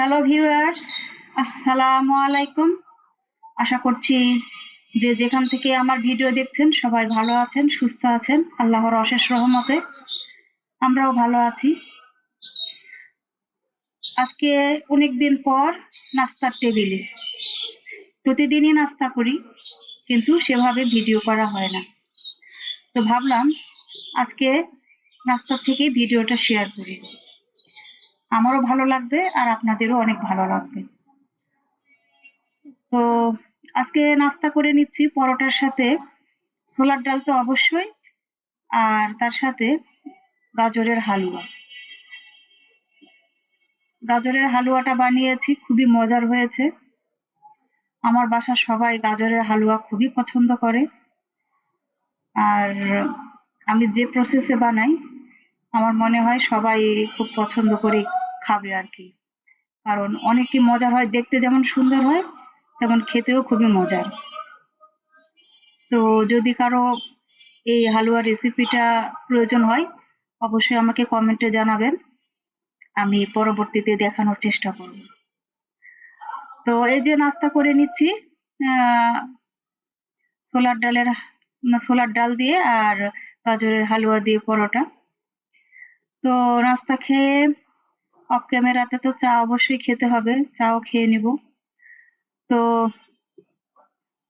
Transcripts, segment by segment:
Hello viewers, আসসালামু আলাইকুম। আশা করছি যে যেখান থেকে আমার ভিডিও দেখছেন সবাই ভালো আছেন, সুস্থ আছেন। আল্লাহর অশেষ রহমতে আমরাও ভালো আছি। আজকে অনেকদিন পর নাস্তার টেবিলে। প্রতিদিনই নাস্তা করি, কিন্তু সেভাবে ভিডিও করা হয় না। তো ভাবলাম আজকে নাস্তা থেকে ভিডিওটা শেয়ার করি। আমারও ভালো লাগবে আর আপনাদেরও অনেক ভালো লাগবে। তো আজকে নাস্তা করে নিচ্ছি পরোটার সাথে ছোলার ডাল তো অবশ্যই, আর তার সাথে গাজরের হালুয়া। গাজরের হালুয়াটা বানিয়েছি, খুবই মজার হয়েছে। আমার বাসার সবাই গাজরের হালুয়া খুবই পছন্দ করে। আর আমি যে প্রসেসে বানাই, আমার মনে হয় সবাই খুব পছন্দ করে খাবে আর কি। কারণ অনেকই মজার হয়, দেখতে যেমন সুন্দর হয় তেমন খেতেও খুবই মজার। তো যদি কারো এই হালুয়া রেসিপিটা প্রয়োজন হয়, অবশ্যই আমাকে কমেন্টে জানাবেন। আমি পরবর্তীতে দেখানোর চেষ্টা করব। তো এই যে নাস্তা করে নিচ্ছি আহ, ছোলার ডাল দিয়ে আর গাজরের হালুয়া দিয়ে পরোটা। তো নাস্তা খেয়ে অফ ক্যামেরাতে তো চা অবশ্যই খেতে হবে, চাও খেয়ে নিব। তো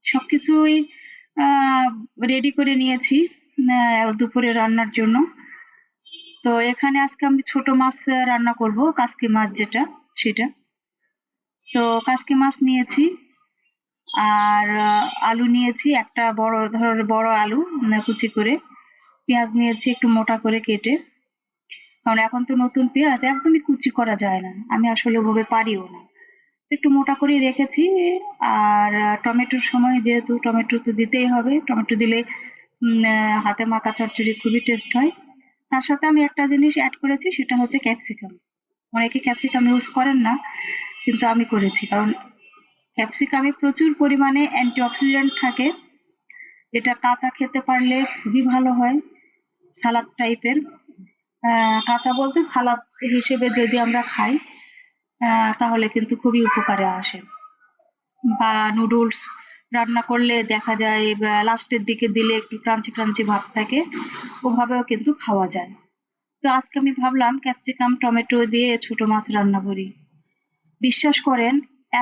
সবকিছুই রেডি করে নিয়েছি দুপুরে রান্নার জন্য। তো এখানে আজকে আমি ছোট মাছ রান্না করব, কাসকি মাছ যেটা সেটা। তো কাসকি মাছ নিয়েছি, আর আলু নিয়েছি একটা বড় ধরনের বড় আলু কুচি করে। পেঁয়াজ নিয়েছি একটু মোটা করে কেটে, কারণ এখন তো নতুন পেঁয়াজ একদমই কুচি করা যায় না, আমি আসলে ওভাবে পারিও না। একটু মোটা করে রেখেছি। আর টমেটোর সময় যেহেতু টমেটো তো দিতেই হবে, টমেটো দিলে হাতে মাখা চচ্চড়ি খুবই টেস্ট হয়। তার সাথে আমি একটা জিনিস অ্যাড করেছি, সেটা হচ্ছে ক্যাপসিকাম। অনেকে ক্যাপসিকাম ইউজ করেন না, কিন্তু আমি করেছি কারণ ক্যাপসিকামে প্রচুর পরিমাণে অ্যান্টিঅক্সিডেন্ট থাকে। এটা কাঁচা খেতে পারলে খুবই ভালো হয়, সালাদ টাইপের। কাঁচা বলতে সালাদ হিসেবে যদি আমরা খাই, তাহলে কিন্তু খুবই উপকারে আসে। বা নুডলস রান্না করলে দেখা যায় লাস্টের দিকে দিলে একটু ক্রাঞ্চি ক্রাঞ্চি ভাব থাকে, ওভাবেও কিন্তু খাওয়া যায়। তো আজকে আমি ভাবলাম ক্যাপসিকাম টমেটো দিয়ে ছোট মাছ রান্না করি। বিশ্বাস করেন,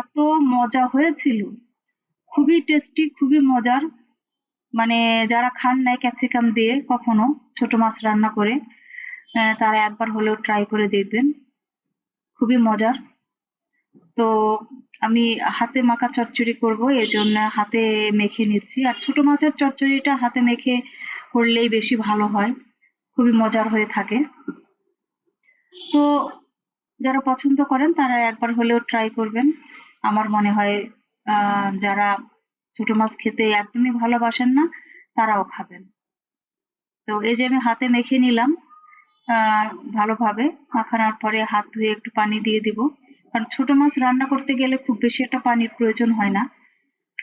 এত মজা হয়েছিল, খুবই টেস্টি, খুবই মজার। মানে যারা খান নাই ক্যাপসিকাম দিয়ে কখনো ছোট মাছ রান্না করে, তারা একবার হলেও ট্রাই করে দেখবেন, খুবই মজার। তো আমি হাতে মাখা চচ্চড়ি করব, এজন্য হাতে মেখে নিচ্ছি। আর ছোট মাছের চচ্চড়িটা হাতে মেখে করলেই বেশি ভালো হয়, খুবই মজার হয়ে থাকে। তো যারা পছন্দ করেন তারা একবার হলেও ট্রাই করবেন। আমার মনে হয় যারা ছোট মাছ খেতে একদমই ভালোবাসেন না, তারাও খাবেন। তো এই যে আমি হাতে মেখে নিলাম আহ ভালোভাবে। মাখানোর পরে হাত ধুয়ে একটু পানি দিয়ে দিব, কারণ ছোট মাছ রান্না করতে গেলে খুব বেশি একটা পানির প্রয়োজন হয় না,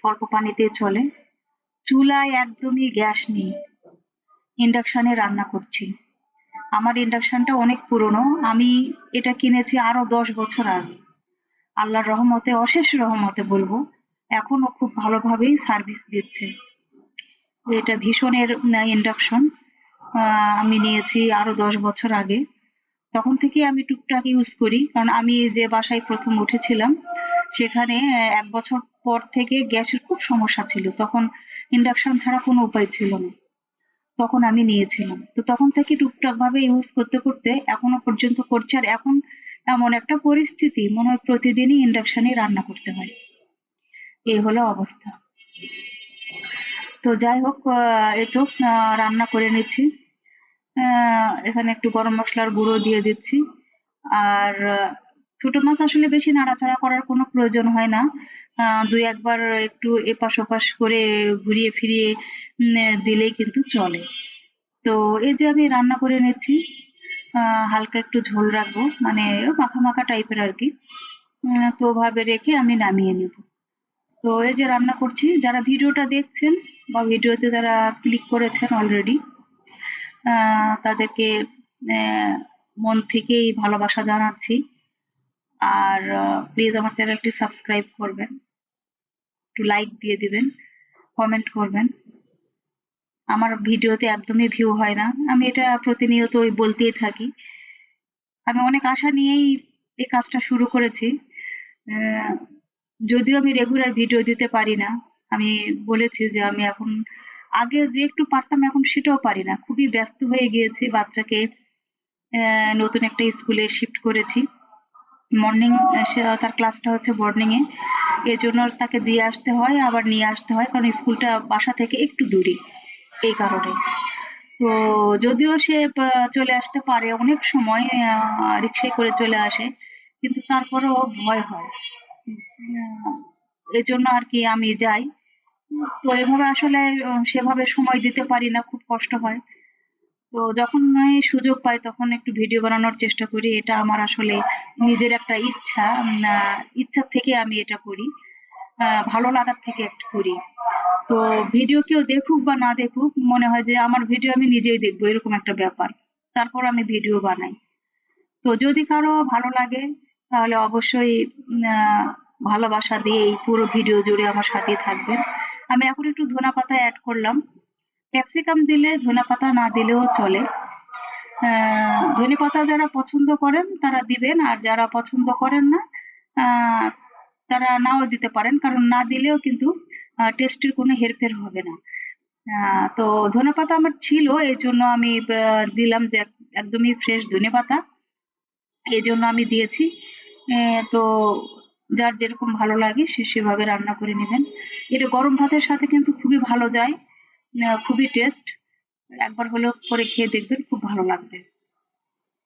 অল্প পানিতে চলে। চুলায় একদমই গ্যাস নেই, ইন্ডাকশনে রান্না করছি। আমার ইন্ডাকশনটা অনেক পুরনো, আমি এটা কিনেছি আরো 10 বছর আগে। আল্লাহর রহমতে, অশেষ রহমতে বলবো, এখনো খুব ভালোভাবেই সার্ভিস দিচ্ছে। এটা ভীষণের ইন্ডাকশন, আমি নিয়েছি আরো 10 বছর আগে। তখন থেকে আমি টুকটাক ইউজ করি, কারণ আমি যে বাসায় প্রথম উঠেছিলাম সেখানে 1 বছর পর থেকে গ্যাসের খুব সমস্যা ছিল, তখন ইন্ডাকশন ছাড়া কোনো উপায় ছিল না। তখন আমি নিয়েছিলাম, তো তখন থেকে টুকটাক ভাবে ইউজ করতে করতে এখনো পর্যন্ত করছি। আর এখন এমন একটা পরিস্থিতি মনে হয় প্রতিদিনই ইন্ডাকশনে রান্না করতে হয়, এই হলো অবস্থা। তো যাই হোক, এই তো রান্না করে নিচ্ছি। এখানে একটু গরম মসলার গুঁড়ো দিয়ে দিচ্ছি। আর ছোট মাছ আসলে বেশি নাড়াচাড়া করার কোনো প্রয়োজন হয় না, দুই একবার একটু এপাশ ওপাশ করে ঘুরিয়ে ফিরিয়ে দিলেই কিন্তু চলে। তো এই যে আমি রান্না করে নিচ্ছি, হালকা একটু ঝোল রাখবো, মানে মাখা মাখা টাইপের আর কি। তো ওভাবে রেখে আমি নামিয়ে নেব। তো এই যে রান্না করছি, যারা ভিডিওটা দেখছেন বা ভিডিওতে যারা ক্লিক করেছেন অলরেডি, তাদেরকে মন থেকেই ভালোবাসা জানাচ্ছি। আর প্লিজ আমার চ্যানেলটি সাবস্ক্রাইব করবেন, একটু লাইক দিয়ে দিবেন, কমেন্ট করবেন। আমার ভিডিওতে একদমই ভিউ হয় না, আমি এটা প্রতিনিয়ত বলতেই থাকি। আমি অনেক আশা নিয়েই এই কাজটা শুরু করেছি। যদিও আমি রেগুলার ভিডিও দিতে পারি না, আমি বলেছি যে আমি এখন আগে যে একটু পারতাম এখন সেটাও পারি না, খুবই ব্যস্ত হয়ে গিয়েছি। বাচ্চাকে নতুন একটা স্কুলে শিফট করেছি, মর্নিং তার ক্লাসটা হচ্ছে মর্নিং এ, এজন্য তাকে দিয়ে আসতে হয় আবার নিয়ে আসতে হয়, কারণ স্কুলটা বাসা থেকে একটু দূরে, এই কারণে। তো যদিও সে চলে আসতে পারে অনেক সময়, রিক্সায় করে চলে আসে, কিন্তু তারপরেও ভয় হয়। এজন্য আর কি আমি যাই। তো এভাবে আসলে সেভাবে সময় দিতে পারি না, খুব কষ্ট হয়। তো যখন আমি সুযোগ পাই তখন একটু ভিডিও বানানোর চেষ্টা করি। এটা আমার আসলে নিজের একটা ইচ্ছা, ইচ্ছা থেকে আমি এটা করি, ভালো লাগার থেকে একটা করি। তো ভিডিও কেউ দেখুক বা না দেখুক, মনে হয় যে আমার ভিডিও আমি নিজেই দেখবো, এরকম একটা ব্যাপার। তারপর আমি ভিডিও বানাই। তো যদি কারো ভালো লাগে তাহলে অবশ্যই ভালোবাসা দিয়ে এই পুরো ভিডিও জুড়ে আমার সাথেই থাকবেন। আমি এখন একটু ধনেপাতা অ্যাড করলাম। ক্যাপসিকাম দিলে ধনেপাতা না দিলেও চলে। ধনেপাতা যারা পছন্দ করেন তারা দিবেন, আর যারা পছন্দ করেন না আহ, তারা নাও দিতে পারেন, কারণ না দিলেও কিন্তু টেস্টের কোনো হেরফের হবে না। তো ধনেপাতা আমার ছিল, এই জন্য আমি দিলাম যে একদমই ফ্রেশ ধনেপাতা, এই জন্য আমি দিয়েছি। তো যার যেরকম ভালো লাগে সে সেভাবে রান্না করে নেবেন। এটা গরম ভাতের সাথে কিন্তু খুবই ভালো যায়, খুবই টেস্ট। একবার হলেও করে খেয়ে দেখবেন, খুব ভালো লাগবে।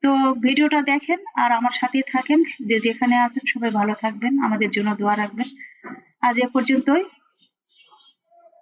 তো ভিডিওটা দেখেন আর আমার সাথেই থাকেন, যে যেখানে আছেন সবাই ভালো থাকবেন, আমাদের জন্য দোয়া রাখবেন। আজ এ পর্যন্তই।